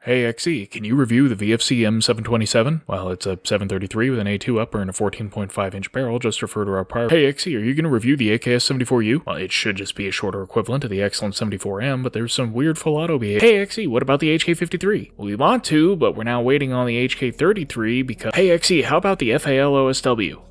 Hey XE, can you review the VFC M727? Well, it's a 733 with an A2 upper and a 14.5-inch barrel, just refer to our prior. Hey XE, are you going to review the AKS-74U? Well, it should just be a shorter equivalent to the excellent 74M, but there's some weird full auto behavior. Hey XE, what about the HK-53? We want to, but we're now waiting on the HK-33 because... Hey XE, how about the FAL OSW?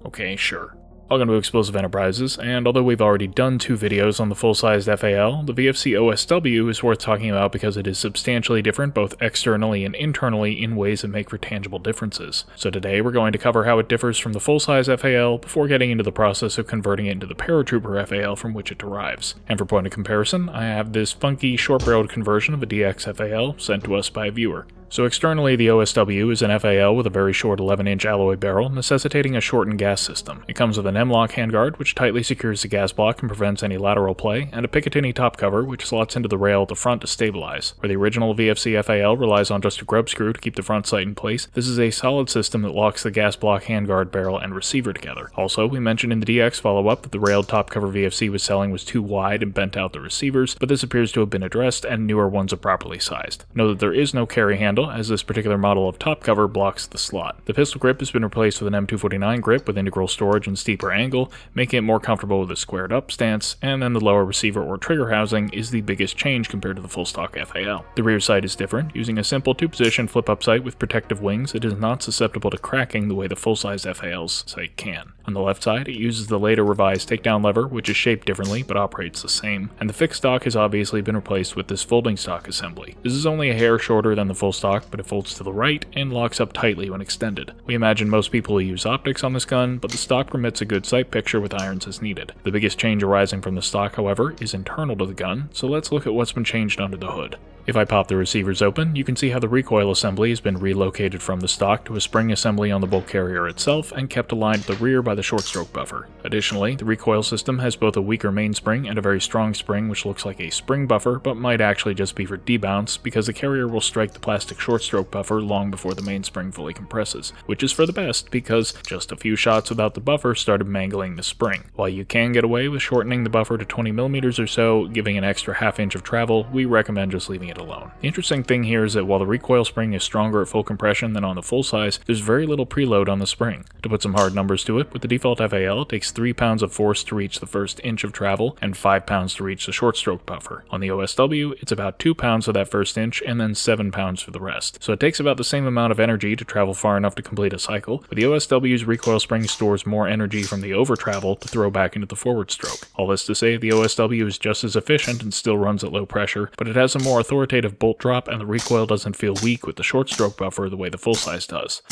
Okay, sure. Welcome to Explosive Enterprises, and although we've already done 2 videos on the full-sized FAL, the VFC OSW is worth talking about because it is substantially different both externally and internally in ways that make for tangible differences. So today we're going to cover how it differs from the full-size FAL before getting into the process of converting it into the paratrooper FAL from which it derives. And for point of comparison, I have this funky short-barreled conversion of a DX FAL sent to us by a viewer. So externally, the OSW is an FAL with a very short 11-inch alloy barrel, necessitating a shortened gas system. It comes with an M-lock handguard, which tightly secures the gas block and prevents any lateral play, and a Picatinny top cover, which slots into the rail at the front to stabilize. Where the original VFC FAL relies on just a grub screw to keep the front sight in place, this is a solid system that locks the gas block, handguard, barrel, and receiver together. Also, we mentioned in the DX follow-up that the railed top cover VFC was selling was too wide and bent out the receivers, but this appears to have been addressed, and newer ones are properly sized. Note that there is no carry handle, as this particular model of top cover blocks the slot. The pistol grip has been replaced with an M249 grip with integral storage and steeper angle, making it more comfortable with a squared up stance, and then the lower receiver or trigger housing is the biggest change compared to the full stock FAL. The rear sight is different. Using a simple 2-position flip-up sight with protective wings, it is not susceptible to cracking the way the full-size FAL's sight can. On the left side, it uses the later revised takedown lever, which is shaped differently but operates the same, and the fixed stock has obviously been replaced with this folding stock assembly. This is only a hair shorter than the full stock, but it folds to the right and locks up tightly when extended. We imagine most people will use optics on this gun, but the stock permits a good sight picture with irons as needed. The biggest change arising from the stock, however, is internal to the gun, so let's look at what's been changed under the hood. If I pop the receivers open, you can see how the recoil assembly has been relocated from the stock to a spring assembly on the bolt carrier itself and kept aligned at the rear by the short stroke buffer. Additionally, the recoil system has both a weaker mainspring and a very strong spring which looks like a spring buffer but might actually just be for debounce because the carrier will strike the plastic short stroke buffer long before the mainspring fully compresses, which is for the best because just a few shots without the buffer started mangling the spring. While you can get away with shortening the buffer to 20mm or so, giving an extra half inch of travel, we recommend just leaving it alone. The interesting thing here is that while the recoil spring is stronger at full compression than on the full size, there's very little preload on the spring. To put some hard numbers to it, with the default FAL, it takes 3 pounds of force to reach the first inch of travel and 5 pounds to reach the short stroke buffer. On the OSW, it's about 2 pounds for that first inch and then 7 pounds for the rest. So it takes about the same amount of energy to travel far enough to complete a cycle, but the OSW's recoil spring stores more energy from the over travel to throw back into the forward stroke. All this to say, the OSW is just as efficient and still runs at low pressure, but it has a more authoritative bolt drop and the recoil doesn't feel weak with the short stroke buffer the way the full size does.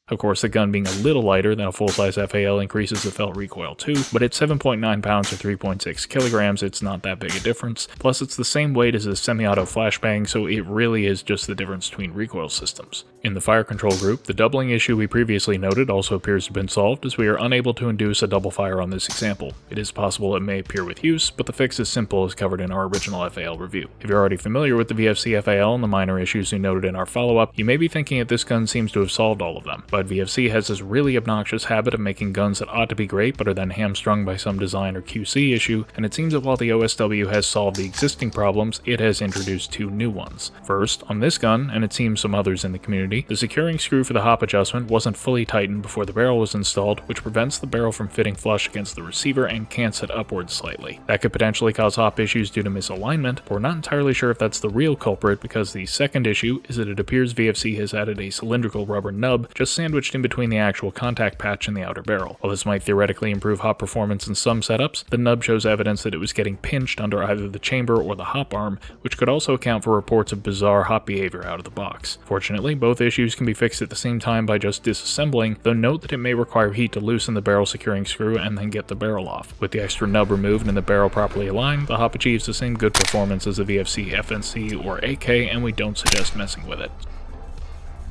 Of course, the gun being a little lighter than a full-size FAL increases the felt recoil too, but at 7.9 pounds or 3.6 kilograms, it's not that big a difference. Plus, it's the same weight as a semi-auto flashbang, so it really is just the difference between recoil systems. In the fire control group, the doubling issue we previously noted also appears to have been solved, as we are unable to induce a double fire on this example. It is possible it may appear with use, but the fix is simple as covered in our original FAL review. If you're already familiar with the VFC FAL and the minor issues we noted in our follow-up, you may be thinking that this gun seems to have solved all of them, but VFC has this really obnoxious habit of making guns that ought to be great but are then hamstrung by some design or QC issue, and it seems that while the OSW has solved the existing problems, it has introduced 2 new ones. First, on this gun, and it seems some others in the community, the securing screw for the hop adjustment wasn't fully tightened before the barrel was installed, which prevents the barrel from fitting flush against the receiver and cants it upwards slightly. That could potentially cause hop issues due to misalignment, but we're not entirely sure if that's the real culprit because the second issue is that it appears VFC has added a cylindrical rubber nub just sandwiched in between the actual contact patch and the outer barrel. While this might theoretically improve hop performance in some setups, the nub shows evidence that it was getting pinched under either the chamber or the hop arm, which could also account for reports of bizarre hop behavior out of the box. Fortunately, both issues can be fixed at the same time by just disassembling, though note that it may require heat to loosen the barrel securing screw and then get the barrel off. With the extra nub removed and the barrel properly aligned, the hop achieves the same good performance as the VFC FNC or AK, and we don't suggest messing with it.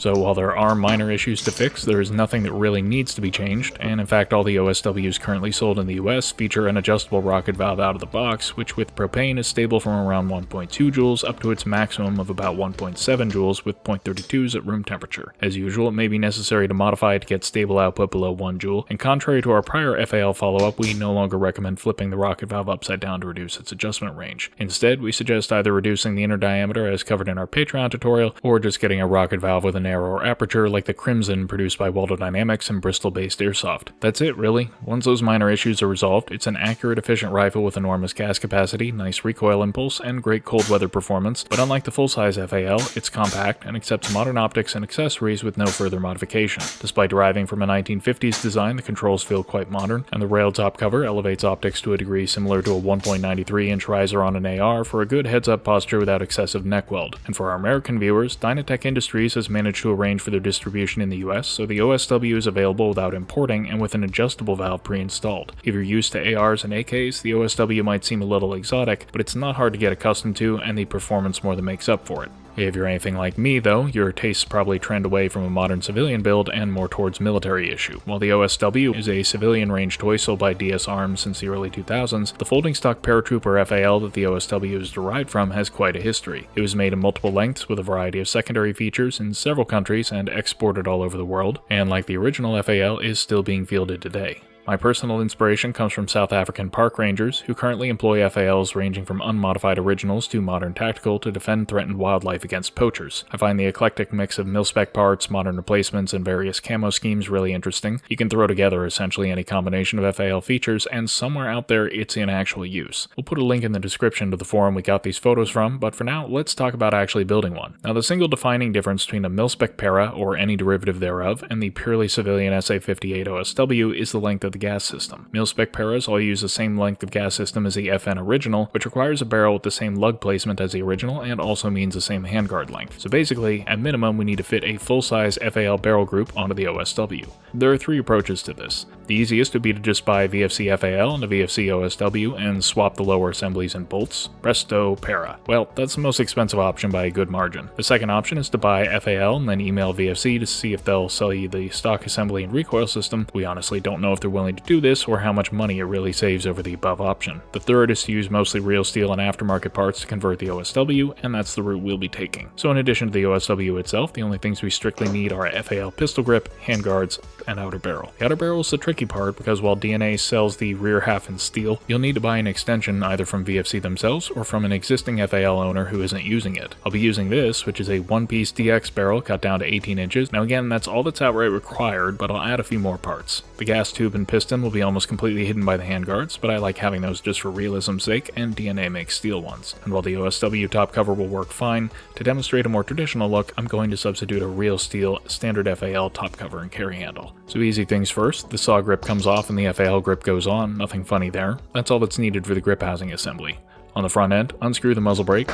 So while there are minor issues to fix, there is nothing that really needs to be changed, and in fact all the OSWs currently sold in the US feature an adjustable rocket valve out of the box, which with propane is stable from around 1.2 joules up to its maximum of about 1.7 joules with 0.32s at room temperature. As usual, it may be necessary to modify it to get stable output below 1 joule, and contrary to our prior FAL follow-up, we no longer recommend flipping the rocket valve upside down to reduce its adjustment range. Instead, we suggest either reducing the inner diameter as covered in our Patreon tutorial, or just getting a rocket valve with a narrower aperture like the Crimson produced by Waldo Dynamics and Bristol-based Airsoft. That's it really. Once those minor issues are resolved, it's an accurate, efficient rifle with enormous gas capacity, nice recoil impulse, and great cold weather performance, but unlike the full-size FAL, it's compact and accepts modern optics and accessories with no further modification. Despite deriving from a 1950s design, the controls feel quite modern, and the rail top cover elevates optics to a degree similar to a 1.93-inch riser on an AR for a good heads-up posture without excessive neck weld. And for our American viewers, Dynatech Industries has managed to arrange for their distribution in the US, so the OSW is available without importing and with an adjustable valve pre-installed. If you're used to ARs and AKs, the OSW might seem a little exotic, but it's not hard to get accustomed to, and the performance more than makes up for it. If you're anything like me, though, your tastes probably trend away from a modern civilian build and more towards military issue. While the OSW is a civilian range toy sold by DS Arms since the early 2000s, the folding stock paratrooper FAL that the OSW is derived from has quite a history. It was made in multiple lengths with a variety of secondary features in several countries and exported all over the world, and like the original FAL, is still being fielded today. My personal inspiration comes from South African park rangers, who currently employ FALs ranging from unmodified originals to modern tactical to defend threatened wildlife against poachers. I find the eclectic mix of mil-spec parts, modern replacements, and various camo schemes really interesting. You can throw together essentially any combination of FAL features, and somewhere out there it's in actual use. We'll put a link in the description to the forum we got these photos from, but for now, let's talk about actually building one. Now, the single defining difference between a mil-spec para, or any derivative thereof, and the purely civilian SA-58 OSW is the length of the gas system. Mil-spec paras all use the same length of gas system as the FN original, which requires a barrel with the same lug placement as the original and also means the same handguard length. So basically, at minimum, we need to fit a full-size FAL barrel group onto the OSW. There are three approaches to this. The easiest would be to just buy VFC FAL and a VFC OSW and swap the lower assemblies and bolts. Presto, para. Well, that's the most expensive option by a good margin. The second option is to buy FAL and then email VFC to see if they'll sell you the stock assembly and recoil system. We honestly don't know if they're willing to do this or how much money it really saves over the above option. The third is to use mostly real steel and aftermarket parts to convert the OSW, and that's the route we'll be taking. So in addition to the OSW itself, the only things we strictly need are a FAL pistol grip, handguards, and outer barrel. The outer barrel is the tricky part because while DNA sells the rear half in steel, you'll need to buy an extension either from VFC themselves or from an existing FAL owner who isn't using it. I'll be using this, which is a one-piece DX barrel cut down to 18 inches. Now again, that's all that's outright required, but I'll add a few more parts. The gas tube and piston will be almost completely hidden by the handguards, but I like having those just for realism's sake, and DNA makes steel ones. And while the OSW top cover will work fine, to demonstrate a more traditional look, I'm going to substitute a real steel standard FAL top cover and carry handle. So easy things first, the saw grip comes off and the FAL grip goes on, nothing funny there. That's all that's needed for the grip housing assembly. On the front end, unscrew the muzzle brake,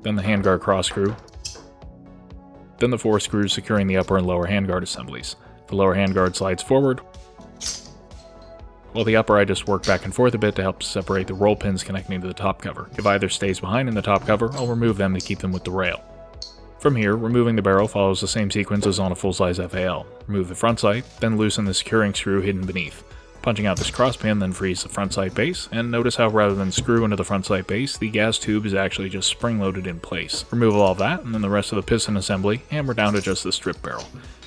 then the handguard cross screw, then the 4 screws securing the upper and lower handguard assemblies. The lower handguard slides forward, while the upper I just work back and forth a bit to help separate the roll pins connecting to the top cover. If either stays behind in the top cover, I'll remove them to keep them with the rail. From here, removing the barrel follows the same sequence as on a full-size FAL. Remove the front sight, then loosen the securing screw hidden beneath. Punching out this cross pin then frees the front sight base, and notice how rather than screw into the front sight base, the gas tube is actually just spring-loaded in place. Remove all of that, and then the rest of the piston assembly, hammer down to just the strip barrel.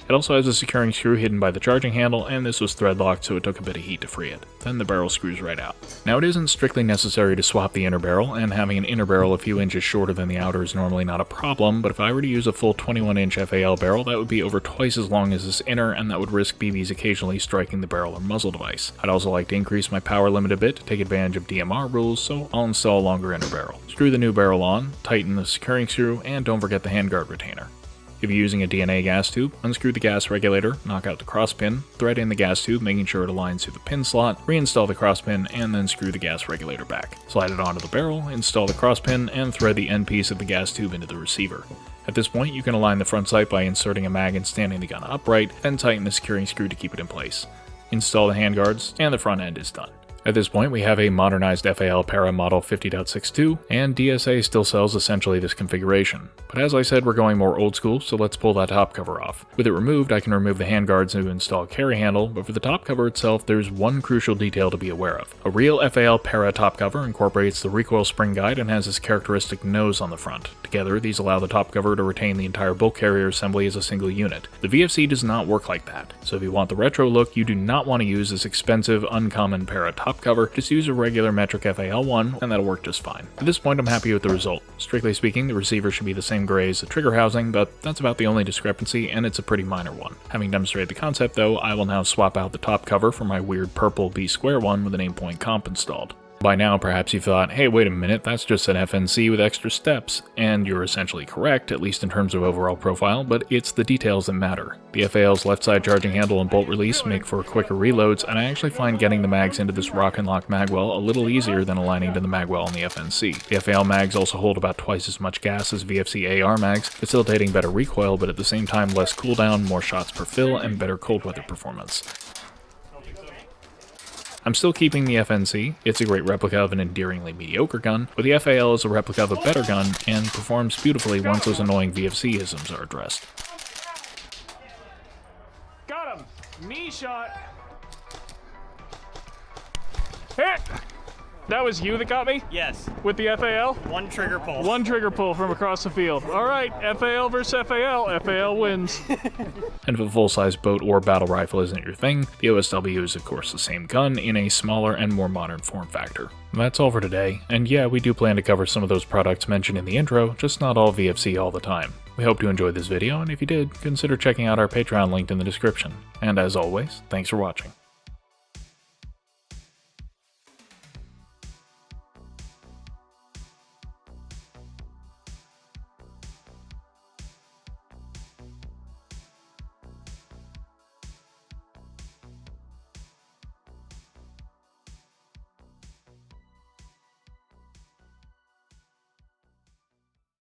It also has a securing screw hidden by the charging handle, and this was thread locked so it took a bit of heat to free it. Then the barrel screws right out. Now it isn't strictly necessary to swap the inner barrel, and having an inner barrel a few inches shorter than the outer is normally not a problem, but if I were to use a full 21-inch FAL barrel, that would be over twice as long as this inner, and that would risk BBs occasionally striking the barrel or muzzle device. I'd also like to increase my power limit a bit to take advantage of DMR rules, so I'll install a longer inner barrel. Screw the new barrel on, tighten the securing screw, and don't forget the handguard retainer. If you're using a DNA gas tube, unscrew the gas regulator, knock out the cross pin, thread in the gas tube making sure it aligns to the pin slot, reinstall the cross pin, and then screw the gas regulator back. Slide it onto the barrel, install the cross pin, and thread the end piece of the gas tube into the receiver. At this point, you can align the front sight by inserting a mag and standing the gun upright, then tighten the securing screw to keep it in place. Install the handguards, and the front end is done. At this point, we have a modernized FAL Para Model 50.62, and DSA still sells essentially this configuration. But as I said, we're going more old school, so let's pull that top cover off. With it removed, I can remove the handguards to install a carry handle, but for the top cover itself, there's one crucial detail to be aware of. A real FAL Para top cover incorporates the recoil spring guide and has this characteristic nose on the front. Together, these allow the top cover to retain the entire bulk carrier assembly as a single unit. The VFC does not work like that, so if you want the retro look, you do not want to use this expensive, uncommon Para top cover. Just use a regular metric FAL one, and that'll work just fine. At this point, I'm happy with the result. Strictly speaking, the receiver should be the same gray as the trigger housing, but that's about the only discrepancy, and it's a pretty minor one. Having demonstrated the concept, though, I will now swap out the top cover for my weird purple B-square one with an aim-point comp installed. By now, perhaps you thought, hey, wait a minute, that's just an FNC with extra steps, and you're essentially correct, at least in terms of overall profile, but it's the details that matter. The FAL's left side charging handle and bolt release make for quicker reloads, and I actually find getting the mags into this rock and lock magwell a little easier than aligning to the magwell on the FNC. The FAL mags also hold about twice as much gas as VFC AR mags, facilitating better recoil, but at the same time less cooldown, more shots per fill, and better cold weather performance. I'm still keeping the FNC, it's a great replica of an endearingly mediocre gun, but the FAL is a replica of a better gun and performs beautifully once those annoying VFC-isms are addressed. Got him! Knee shot! Hit! That was you that got me? Yes. With the FAL? One trigger pull. One trigger pull from across the field. Alright, FAL versus FAL. FAL wins. And if a full-size boat or battle rifle isn't your thing, the OSW is of course the same gun in a smaller and more modern form factor. That's all for today, and yeah, we do plan to cover some of those products mentioned in the intro, just not all VFC all the time. We hope you enjoyed this video, and if you did, consider checking out our Patreon linked in the description. And as always, thanks for watching.